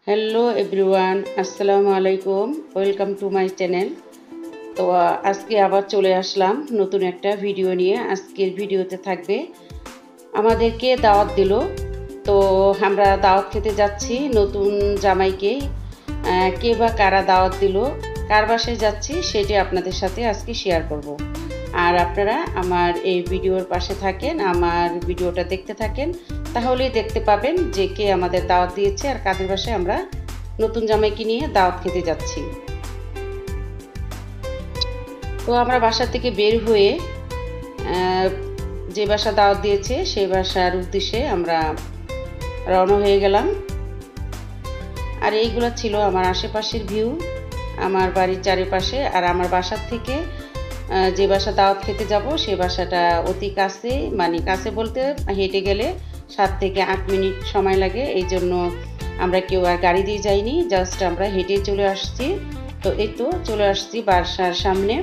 Hello everyone, আসসালামু আলাইকুম। Welcome to my channel. তো আজকে আবার চলে আসলাম নতুন একটা ভিডিও নিয়ে। আজকের ভিডিওতে থাকবে আমাদেরকে দাওয়াত দিল, তো আমরা দাওয়াত খেতে যাচ্ছি নতুন জামাইকে। কে বা কারা দাওয়াত দিল, কার বাসায় যাচ্ছি সেটি আপনাদের সাথে আজকে শেয়ার করব। আর আপনারা আমার এই ভিডিওর পাশে থাকেন, আমার ভিডিওটা দেখতে থাকেন, তাহলেই দেখতে পাবেন যে কে আমাদের দাওয়াত দিয়েছে আর কাদের বাসায় আমরা নতুন জামাইকে নিয়ে দাওয়াত খেতে যাচ্ছি। তো আমরা বাসা থেকে বের হয়ে যে বাসা দাওয়াত দিয়েছে সেই বাসার উদ্দেশ্যে আমরা রওনা হয়ে গেলাম। আর এইগুলো ছিল আমার আশেপাশের ভিউ, আমার বাড়ির চারিপাশে। আর আমার বাসার থেকে যে বাসা দাওয়াত খেতে যাব সেই বাসাটা অতি কাছে, মানে কাছে বলতে হেঁটে গেলে 7 থেকে 8 মিনিট সময় লাগে। এই জন্য আমরা কেউ আর গাড়ি দিয়ে যাইনি, জাস্ট আমরা হেঁটে চলে আসছি। তো এই তো চলে আসছি বাসার সামনে।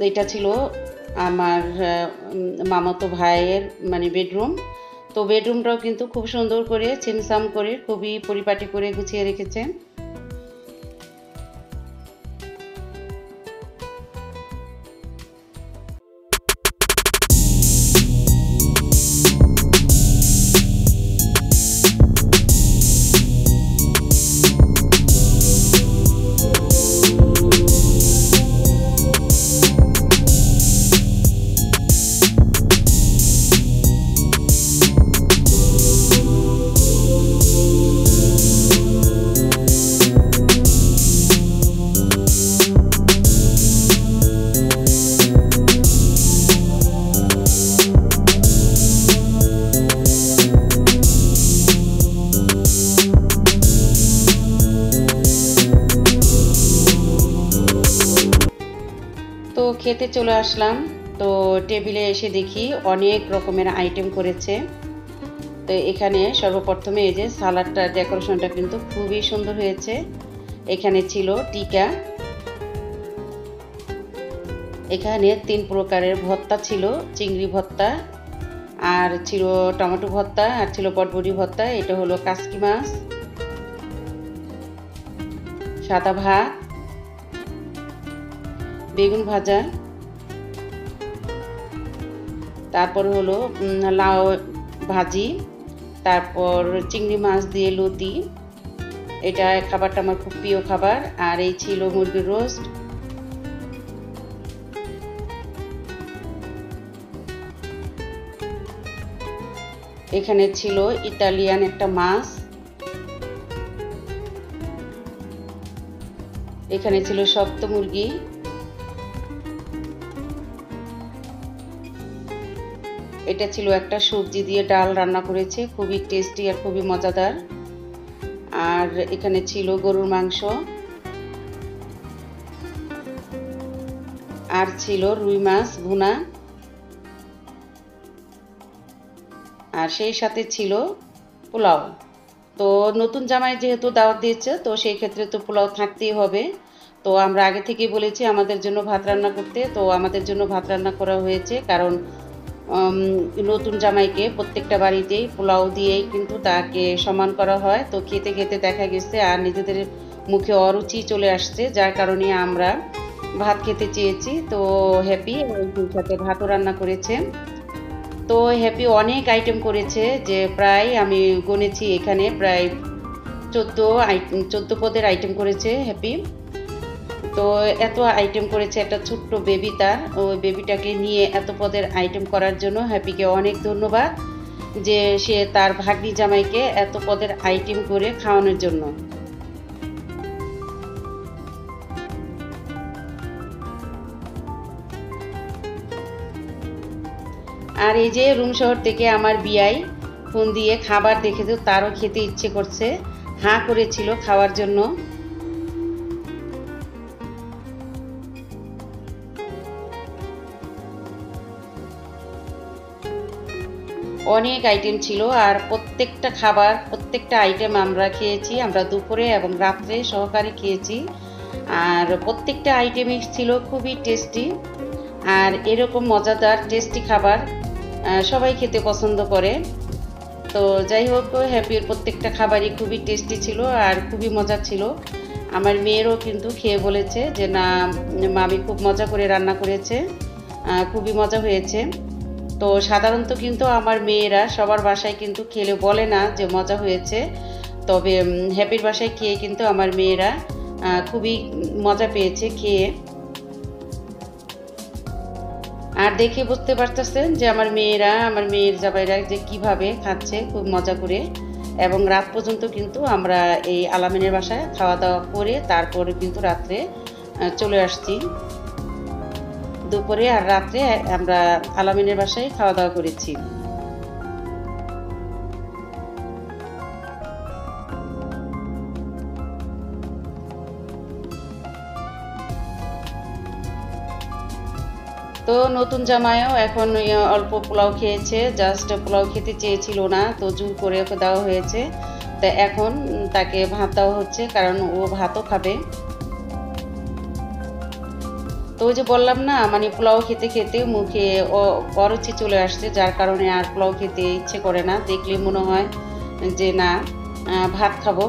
এটা ছিল আমার মামাতো ভাইয়ের মানে বেডরুম। তো বেডরুমটাও কিন্তু খুব সুন্দর করে ছিমছাম করে খুবই পরিপাটি করে গুছিয়ে রেখেছেন। তো খেতে চলে আসলাম। তো টেবিলে এসে দেখি অনেক রকমের আইটেম করেছে। তো এখানে সর্বপ্রথমে এই যে সালাডটা ডেকোরেশনটা কিন্তু খুবই সুন্দর হয়েছে। এখানে ছিল টিকা, এখানে 3 প্রকারের ভর্তা ছিল, চিংড়ি ভর্তা, আর ছিল টমেটো ভর্তা, আর ছিল বটবটি ভর্তা। এটা হলো কাসকি মাছ, সাদা ভাত, বেগুন ভাজা, তারপর হলো লাউ ভাজি, তারপর চিংড়ি মাছ দিয়ে লতি, এটা খাবারটা আমার খুব প্রিয় খাবার। আর এই ছিল মুরগির রোস্ট। এখানে ছিল ইতালিয়ান একটা মাছ, এখানে ছিল শক্ত মুরগি, এটা ছিল একটা সবজি দিয়ে ডাল রান্না করেছে, খুবই টেস্টি আর খুবই মজাদার। আর এখানে ছিল গরুর মাংস, আর ছিল রুই মাছ ভুনা, আর সেই সাথে ছিল পোলাও। তো নতুন জামাই যেহেতু দাওয়াত দিয়েছে, তো সেই ক্ষেত্রে তো পোলাও থাকতেই হবে। তো আমরা আগে থেকেই বলেছি আমাদের জন্য ভাত রান্না করতে, তো আমাদের জন্য ভাত রান্না করা হয়েছে। কারণ নতুন জামাইকে প্রত্যেকটা বাড়িতেই পোলাও দিয়েই কিন্তু তাকে সম্মান করা হয়। তো খেতে খেতে দেখা গেছে আর নিজেদের মুখে অরুচি চলে আসছে, যার কারণে আমরা ভাত খেতে চেয়েছি। তো হ্যাপি ওই সাথে ভাতও রান্না করেছে। তো হ্যাপি অনেক আইটেম করেছে, যে প্রায় আমি গুনেছি এখানে প্রায় 14 পদের আইটেম করেছে হ্যাপি। তো এত আইটেম করেছে, একটা ছোট্ট বেবি, তার ওই বেবিটাকে নিয়ে এত পদের আইটেম করার জন্য হ্যাপিকে অনেক ধন্যবাদ, যে সে তার ভাগ্নি জামাইকে এত পদের আইটেম করে খাওয়ানোর জন্য। আর এই যে রুম শহর থেকে আমার বিয়াই ফোন দিয়ে খাবার দেখে তো তারও খেতে ইচ্ছে করছে, হাঁ করেছিল খাওয়ার জন্য। অনেক আইটেম ছিল, আর প্রত্যেকটা খাবার প্রত্যেকটা আইটেম আমরা খেয়েছি, আমরা দুপুরে এবং রাত্রে সহকারে খেয়েছি। আর প্রত্যেকটা আইটেমই ছিল খুবই টেস্টি। আর এরকম মজাদার টেস্টি খাবার সবাই খেতে পছন্দ করে। তো যাই হোক, হ্যাপির প্রত্যেকটা খাবারই খুবই টেস্টি ছিল আর খুবই মজা ছিল। আমার মেয়েরও কিন্তু খেয়ে বলেছে যে না, মামি খুব মজা করে রান্না করেছে, খুবই মজা হয়েছে। তো সাধারণত কিন্তু আমার মেয়েরা সবার বাসায় কিন্তু খেলে বলে না যে মজা হয়েছে, তবে হ্যাপির বাসায় খেয়ে কিন্তু আমার মেয়েরা খুবই মজা পেয়েছে খেয়ে। আর দেখে বুঝতে পারতেছেন যে আমার মেয়ের জামাইরা যে কিভাবে খাচ্ছে খুব মজা করে। এবং রাত পর্যন্ত কিন্তু আমরা এই আলামিনের বাসায় খাওয়া দাওয়া করে তারপরে কিন্তু রাত্রে চলে আসছি। দুপুরে আর রাত্রে আমরা আলামিনের বাসায় খাওয়া দাওয়া করেছি। তো নতুন জামাইও এখন অল্প পোলাও খেয়েছে, জাস্ট পোলাও খেতে চেয়েছিল না, তো জোর করে ওকে দেওয়া হয়েছে। তা এখন তাকে ভাত দেওয়া হচ্ছে, কারণ ও ভাতও খাবে। তো ওই যে বললাম না, মানে পোলাও খেতে খেতে মুখে অরুচি চলে আসছে, যার কারণে আর পোলাও খেতে ইচ্ছে করে না, দেখলে মনে হয় যে না ভাত খাবো।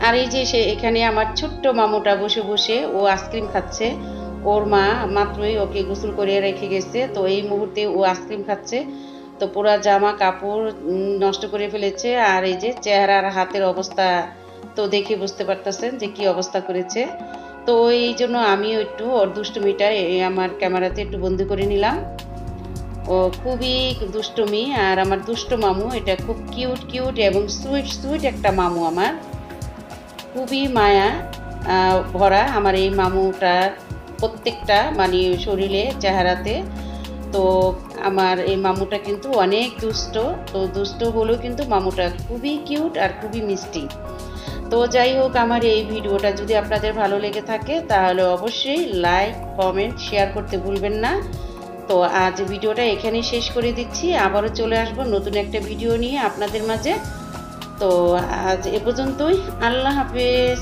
আর এই যে এখানে আমার ছোট্ট মামুটা বসে বসে ও আইসক্রিম খাচ্ছে। ওর মা মাত্রই ওকে গোসল করে রেখে গেছে, তো এই মুহূর্তে ও আইসক্রিম খাচ্ছে। তো পুরা জামা কাপড় নষ্ট করে ফেলেছে। আর এই যে চেহারার হাতের অবস্থা তো দেখে বুঝতে পারতেছেন যে কি অবস্থা করেছে। তো এই জন্য আমিও একটু ওর দুষ্টুমিটা আমার ক্যামেরাতে একটু বন্দি করে নিলাম। ও খুবই দুষ্টুমি, আর আমার দুষ্ট মামু এটা খুব কিউট কিউট এবং সুইট সুইট একটা মামু, আমার খুবই মায়া ভরা আমার এই মামুটার প্রত্যেকটা মানে শরীরে চেহারাতে। তো আমার এই মামুটা কিন্তু অনেক দুষ্ট, তো দুষ্ট হলেও কিন্তু মামুটা খুবই কিউট আর খুবই মিষ্টি। তো যাই হোক, আমার এই ভিডিওটা যদি আপনাদের ভালো লেগে থাকে তাহলে অবশ্যই লাইক কমেন্ট শেয়ার করতে ভুলবেন না। তো আজ ভিডিওটা এখানেই শেষ করে দিচ্ছি, আবারও চলে আসব নতুন একটা ভিডিও নিয়ে আপনাদের মাঝে। তো আজ এ পর্যন্তই, আল্লাহ হাফেজ।